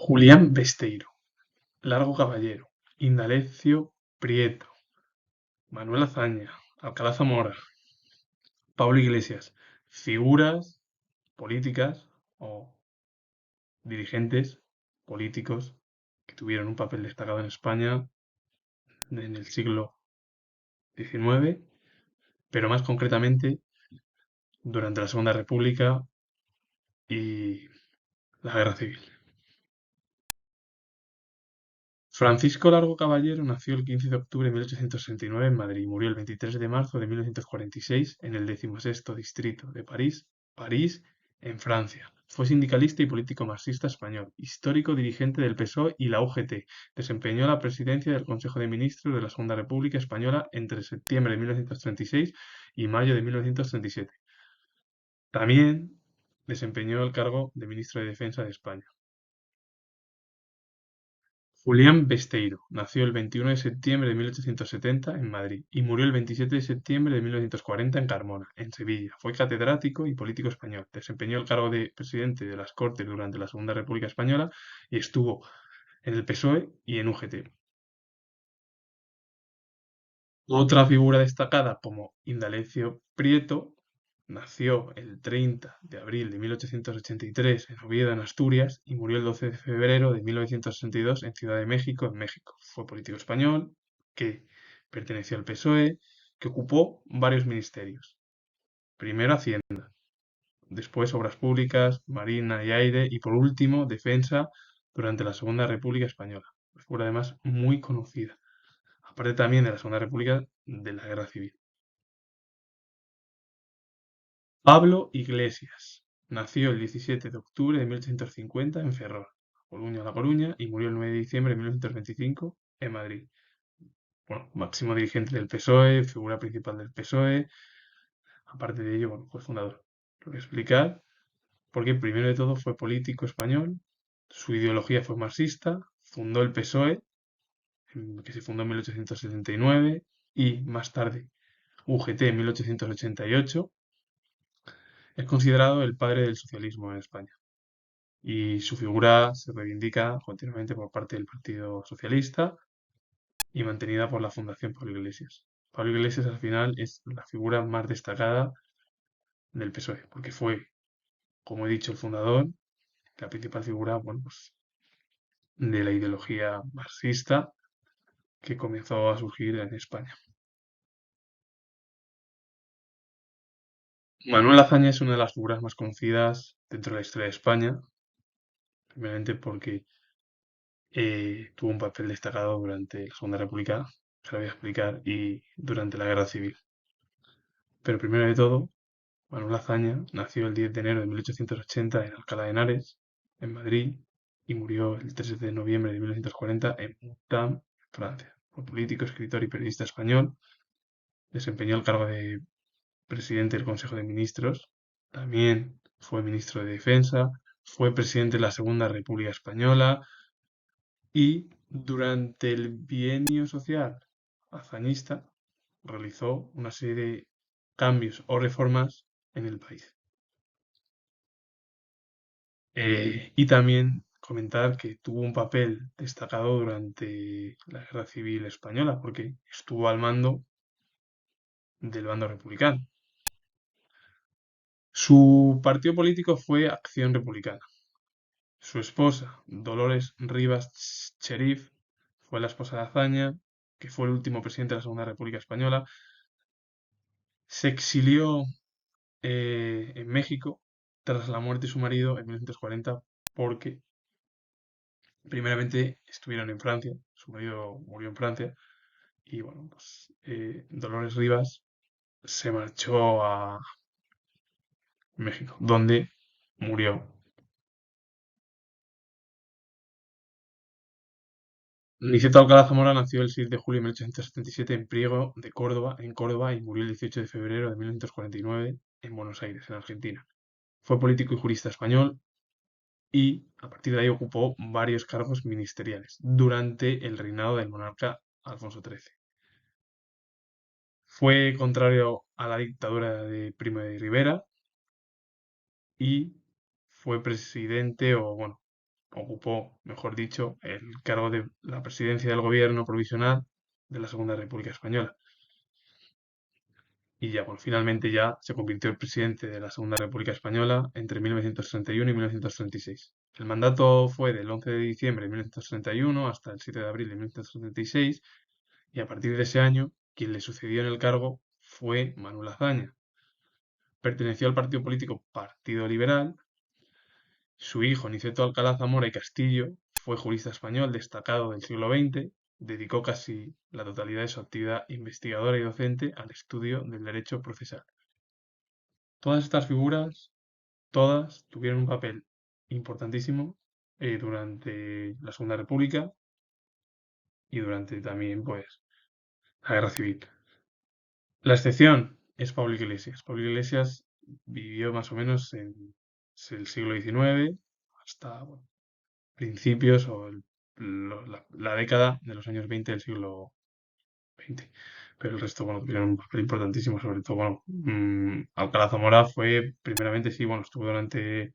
Julián Besteiro, Largo Caballero, Indalecio Prieto, Manuel Azaña, Alcalá Zamora, Pablo Iglesias, figuras políticas o dirigentes políticos que tuvieron un papel destacado en España en el siglo XIX, pero más concretamente durante la Segunda República y la Guerra Civil. Francisco Largo Caballero nació el 15 de octubre de 1869 en Madrid y murió el 23 de marzo de 1946 en el 16º distrito de París, París, en Francia. Fue sindicalista y político marxista español, histórico dirigente del PSOE y la UGT. Desempeñó la presidencia del Consejo de Ministros de la Segunda República Española entre septiembre de 1936 y mayo de 1937. También desempeñó el cargo de ministro de Defensa de España. Julián Besteiro nació el 21 de septiembre de 1870 en Madrid y murió el 27 de septiembre de 1940 en Carmona, en Sevilla. Fue catedrático y político español. Desempeñó el cargo de presidente de las Cortes durante la Segunda República Española y estuvo en el PSOE y en UGT. Otra figura destacada como Indalecio Prieto nació el 30 de abril de 1883 en Oviedo, en Asturias, y murió el 12 de febrero de 1962 en Ciudad de México, en México. Fue político español que perteneció al PSOE, que ocupó varios ministerios. Primero Hacienda, después Obras Públicas, Marina y Aire y por último Defensa durante la Segunda República Española. Fue además muy conocida, aparte también de la Segunda República de la Guerra Civil. Pablo Iglesias nació el 17 de octubre de 1850 en Ferrol, La Coruña, y murió el 9 de diciembre de 1925 en Madrid. Bueno, máximo dirigente del PSOE, figura principal del PSOE. Aparte de ello, bueno, fue fundador. Lo voy a explicar porque primero de todo fue político español, su ideología fue marxista, fundó el PSOE, que se fundó en 1879, y más tarde UGT en 1888. Es considerado el padre del socialismo en España y su figura se reivindica continuamente por parte del Partido Socialista y mantenida por la Fundación Pablo Iglesias. Pablo Iglesias al final es la figura más destacada del PSOE, porque fue, como he dicho, el fundador, la principal figura, bueno, pues, de la ideología marxista que comenzó a surgir en España. Manuel Azaña es una de las figuras más conocidas dentro de la historia de España, primeramente porque tuvo un papel destacado durante la Segunda República, que lo voy a explicar, y durante la Guerra Civil. Pero primero de todo, Manuel Azaña nació el 10 de enero de 1880 en Alcalá de Henares, en Madrid, y murió el 3 de noviembre de 1940 en Moulins, Francia. Fue político, escritor y periodista español. Desempeñó el cargo de presidente del Consejo de Ministros. También fue ministro de Defensa. Fue presidente de la Segunda República Española. Y durante el bienio social hazañista realizó una serie de cambios o reformas en el país. Y también comentar que tuvo un papel destacado durante la Guerra Civil Española, porque estuvo al mando del bando republicano. Su partido político fue Acción Republicana. Su esposa, Dolores Rivas Cherif, fue la esposa de Azaña, que fue el último presidente de la Segunda República Española. Se exilió en México tras la muerte de su marido en 1940 porque primeramente estuvieron en Francia, su marido murió en Francia y bueno, pues Dolores Rivas se marchó a México, donde murió. Niceto Alcalá Zamora nació el 6 de julio de 1877 en Priego de Córdoba, en Córdoba, y murió el 18 de febrero de 1949 en Buenos Aires, en Argentina. Fue político y jurista español, y a partir de ahí ocupó varios cargos ministeriales durante el reinado del monarca Alfonso XIII. Fue contrario a la dictadura de Primo de Rivera y fue presidente o, bueno, ocupó, mejor dicho, el cargo de la presidencia del gobierno provisional de la Segunda República Española. Y ya, bueno, finalmente ya se convirtió en presidente de la Segunda República Española entre 1931 y 1936. El mandato fue del 11 de diciembre de 1931 hasta el 7 de abril de 1936 y a partir de ese año quien le sucedió en el cargo fue Manuel Azaña. Perteneció al partido político Partido Liberal. Su hijo, Niceto Alcalá Zamora y Castillo, fue jurista español destacado del siglo XX. Dedicó casi la totalidad de su actividad investigadora y docente al estudio del derecho procesal. Todas estas figuras, todas tuvieron un papel importantísimo durante la Segunda República y durante también, pues, la Guerra Civil. La excepción es Pablo Iglesias. Pablo Iglesias vivió más o menos en el siglo XIX hasta bueno, principios o la década de los años 20 del siglo XX. Pero el resto, bueno, tuvieron un papel importantísimo, sobre todo, bueno, Alcalá Zamora fue, primeramente, sí, bueno, estuvo durante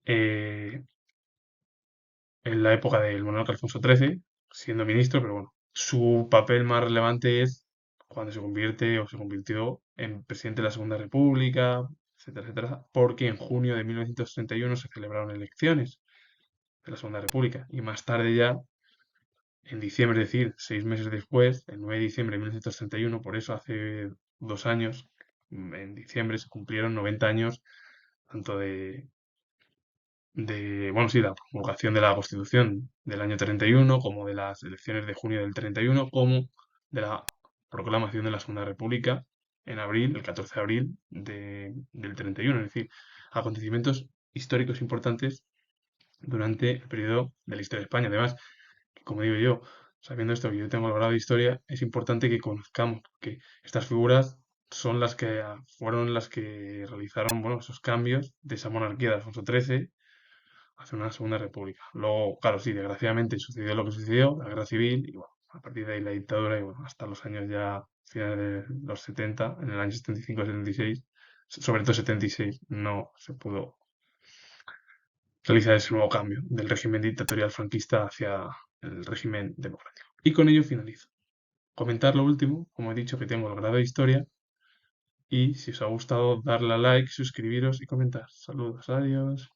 eh, en la época del monarca Alfonso XIII, siendo ministro, pero bueno, su papel más relevante es cuando se convierte o se convirtió en presidente de la Segunda República, etcétera, etcétera, porque en junio de 1961 se celebraron elecciones de la Segunda República y más tarde ya, en diciembre, es decir, 6 meses después, el 9 de diciembre de 1961, por eso hace 2 años, en diciembre se cumplieron 90 años tanto bueno, sí, la promulgación de la Constitución del año 31, como de las elecciones de junio del 31, como de la proclamación de la Segunda República en abril, el 14 de abril del 31. Es decir, acontecimientos históricos importantes durante el periodo de la historia de España. Además, como digo yo, sabiendo esto que yo tengo el grado de historia, es importante que conozcamos que estas figuras son las que fueron las que realizaron, bueno, esos cambios de esa monarquía de Alfonso XIII hacia una segunda república. Luego, claro, sí, desgraciadamente sucedió lo que sucedió, la guerra civil, y bueno, a partir de ahí la dictadura, y bueno, hasta los años ya finales de los 70, en el año 75-76, sobre todo 76, no se pudo realizar ese nuevo cambio del régimen dictatorial franquista hacia el régimen democrático. Y con ello finalizo. Comentar lo último, como he dicho que tengo el grado de historia, y si os ha gustado darle a like, suscribiros y comentar. Saludos, adiós.